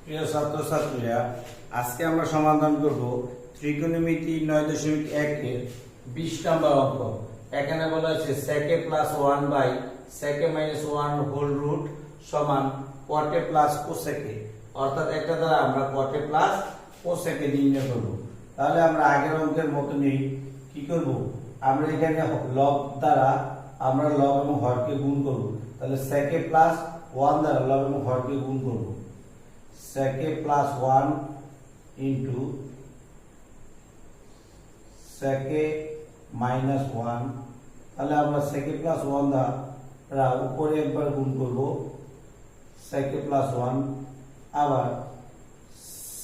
প্রিয় ছাত্রছাত্রীরা, আজকে আমরা সমাধান করব ত্রিকোণমিতি 9.1 এর 20 নম্বর অঙ্ক। এখানে বলা আছে sec a plus 1 by sec a minus 1 whole root সমান cot a plus cosec a, অর্থাৎ এটা দ্বারা আমরা cot a plus cosec a নির্ণয় করব। তাহলে আমরা আগের অঙ্কের মতনই কি করব, আমরা এখানে লব দ্বারা আমরা লব এবং হরকে গুণ করব। তাহলে sec a plus 1 দ্বারা লব এবং হরকে গুণ করব। sec a plus 1 into sec a minus 1, তাহলে আমরা sec a plus 1 দ্বারা উপরে একবার গুণ করব sec a plus 1, আবার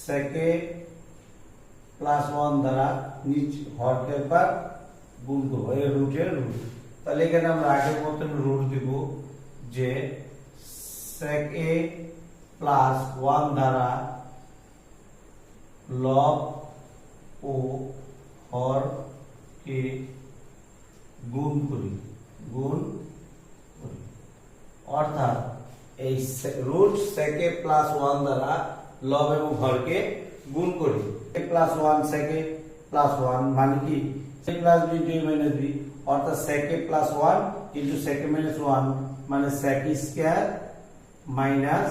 sec a plus 1 দ্বারা নিচ হরকে একবার গুণ করব, এই রুটের রুট। তাহলে এখানে আমরা আগের মতন রুট দিব যে sec a প্লাস 1 দ্বারা লব ও হর কে গুণ করি, অর্থাৎ এই রুট sec a প্লাস 1 দ্বারা লব এবং হরকে গুণ করি। প্লাস 1 sec a প্লাস 1 মানে কি sec plus b into a minus b, অর্থাৎ sec a plus 1 into sec a minus 1 মানে sec স্কয়ার মাইনাস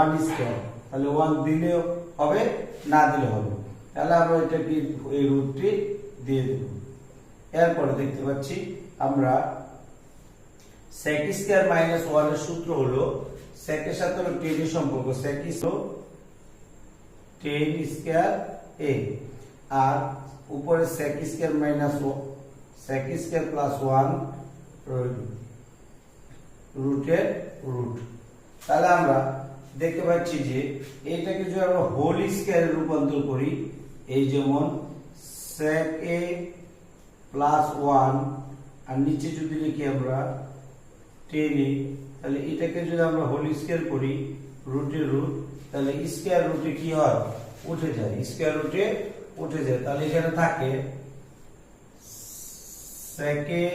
1 স্কয়ার। তাহলে 1 দিলে হবে, না দিলে হবে। তাহলে আমরা এটা কি এই রুটটি দিয়ে দেব। এরপরে দেখতে পাচ্ছি আমরা sec স্কয়ার মাইনাস 1 এর সূত্র হলো sec এর সাথে হলো tan এর সম্পর্ক, sec হলো tan স্কয়ার a, আর উপরে sec square minus sec square plus 1 রুটের রুট। তাহলে আমরা দেখতে পাচ্ছি যে এটাকে যদি আমরা হোল স্কয়ারে রূপান্তর করি, এই যেমন sec a প্লাস 1 আর নিচে যদি লিখি আমরা tan a, তাহলে এটাকে যদি আমরা হোল স্কয়ার করি রুটের রুট, তাহলে স্কয়ার রুটে কি হয়, উঠে যায়, স্কয়ার রুটে উঠে যায়। তাহলে এখানে থাকে sec a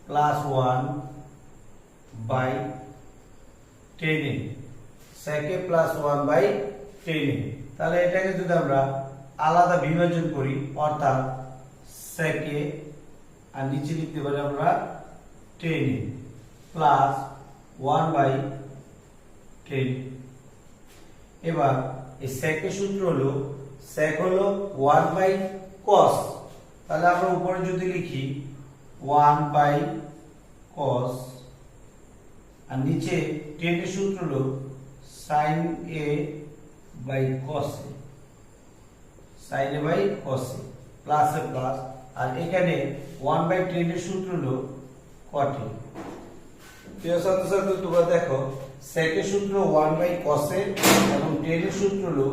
plus 1 by tan a, sec a plus 1 by tan a। তাহলে এটাকে যদি আমরা আলাদা বিভাজন করি, অর্থাৎ sec a আর নিচে লিখতে পারি আমরা tan a plus 1 by tan a। এবার এই sec এর সূত্র হলো sec হলো 1 বাই cos, তাহলে আমরা উপরে যদি লিখি 1 বাই cos, আর নিচে tan এর সূত্র হলো sin a by cos a, sin a by cos a plus A plus, আর এখানে 1 বাই tan এর সূত্র হলো cot a। প্রিয় ছাত্রছাত্রী, তোমরা দেখো sec এর সূত্র 1 বাই cos a এবং tan এর সূত্র হলো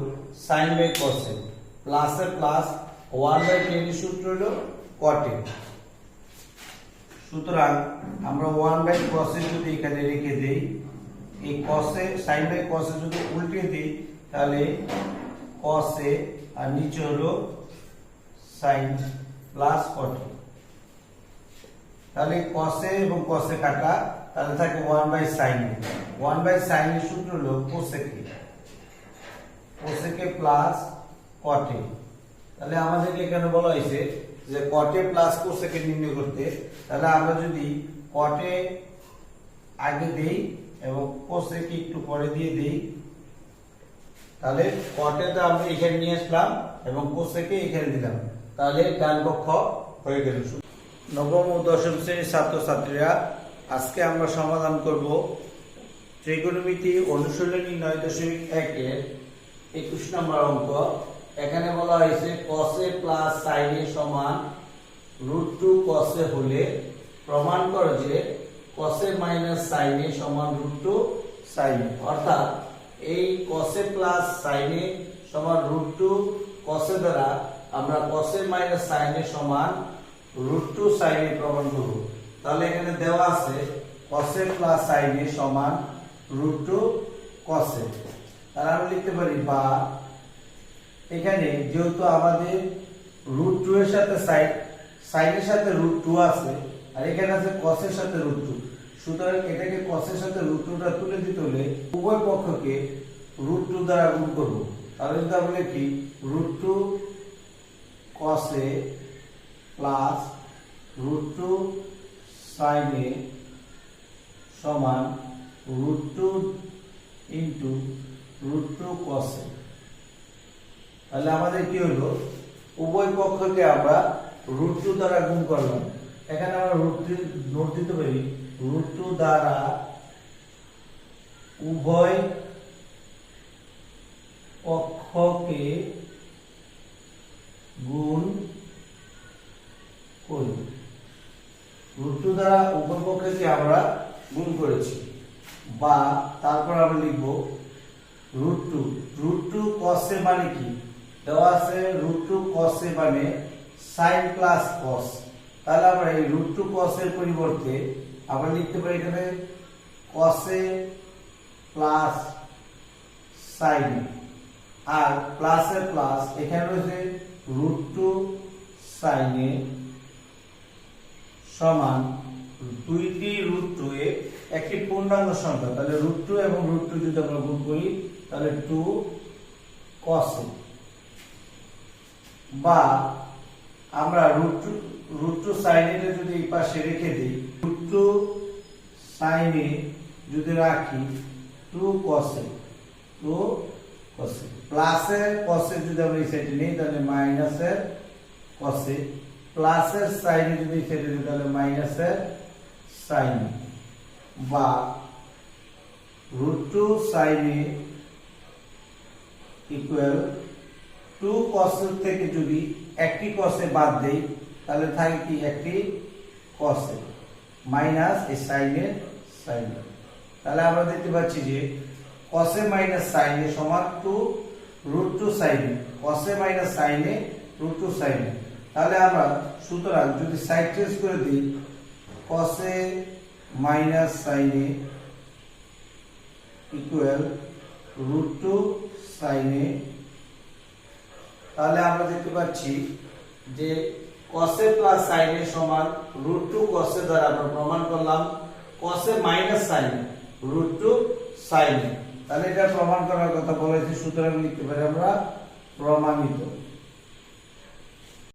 sin by cos a, plus A plus 1 by tan এর সূত্র হলো cot a। সুতরাং আমরা 1 বাই cos a যদি এখানে রেখে দেই, এই cos a sin by cos a যদি উল্টে দেই, তাহলে cos a আর নিচে হলো sin প্লাস cot a। তাহলে cos a এবং cos a কাটা, তাহলে থাকে 1 by sin a। 1 by sin এর সূত্র হলো cosec a plus cot a। তাহলে আমাদেরকে এখানে বলা হয়েছে যে cot a plus cosec a নির্ণয় করতে। তাহলে আমরা যদি cot a আগে দেই এবং cosec a একটু পরে দিয়ে দেই, তাহলে cot a টা আমরা এখানে নিয়ে আসলাম এবং cosec a এখানে দিলাম, তাহলে ডান পক্ষ হয়ে গেল। নবম ও দশম শ্রেণীর ছাত্রছাত্রীরা, আজকে আমরা সমাধান করব ত্রিকোণমিতি অনুশীলনী 9.1 এর 21 নম্বর অঙ্ক। এখানে বলা হয়েছে cos a plus sin a সমান √2 cos a হলে প্রমাণ করো যে cos a minus sin a সমান √2 sin a, অর্থাৎ এই cos a plus sin a সমান √2 cos a দ্বারা আমরা cos a minus sin a সমান √2 sin a প্রমাণ করব। তাহলে এখানে দেওয়া আছে cos a plus sin a সমান √2 cos a, তাহলে আমরা লিখতে পারি বা এখানে যেহেতু আমাদের √2 এর সাথে sin এর সাথে √2 আছে, আর এখানে আছে cos এর সাথে √2, সুতরাং এটাকে cos এর সাথে √2 টা তুলে দিতে হলে উভয় পক্ষকে রুট টু দ্বারা গুণ করব, তাহলে যদি আমরা লিখি root two cos A plus root two sine A সমান root two into root two cos A. তাহলে আমাদের কি হলো, উভয় পক্ষকে আমরা রুট টু দ্বারা গুণ করলাম। এখানে আমরা রুট টু নোট দিতে পারি, রুট টু দ্বারা উভয় পক্ষকে গুণ করি। রুট টু দ্বারা উভয় পক্ষকে আমরা গুণ করেছি, বা তারপর আমরা লিখব রুট টু কস এ মানে কি দেওয়া আছে, রুট টু কস এ মানে সাইন প্লাস কস। তাহলে আমরা এই রুট টু কস এর পরিবর্তে আমরা লিখতে পারি এখানে কস A plus sign, R plus এর প্লাস এখানে রয়েছে রুট টু সাইন এ সমান দুইটি রুট টু এ একটি পূর্ণাঙ্গ সংখ্যা। তাহলে রুট টু এবং রুট টু যদি আমরা গুণ করি তাহলে টু কস এ, বা আমরা রুট টু সাইন এ যদি এই পাশে রেখে দিই, রুট টু সাইন এ যদি রাখি two cos A, two cos A plus এর কস এ যদি আমরা এই সাইডে নিই তাহলে মাইনাস এর কস এ, প্লাস এর সাইন এ যদি এই সাইডে নিই তাহলে মাইনাস এর সাইন, বা root two sine A equal to কস থেকে যদি একটি কস এ বাদ দেই তাহলে থাকে কি একটি কস এ মাইনাস এই সাইন এর সাইন। তাহলে আমরা দেখতে পাচ্ছি যে cos a minus sin a সমান to root two sin a, cos a minus sin a root two sin a। তাহলে আমরা সুতরাং যদি সাইড চেঞ্জ করে দিই cos a minus sin a equal root two sin a, তাহলে আমরা দেখতে পাচ্ছি যে cos a plus sin a সমান রুট টু cos a দ্বারা আমরা প্রমাণ করলাম cos a minus sin a root two sin a। তাহলে এটা প্রমাণ করার কথা বলেছি, সুতরাং লিখতে পারি আমরা প্রমাণিত।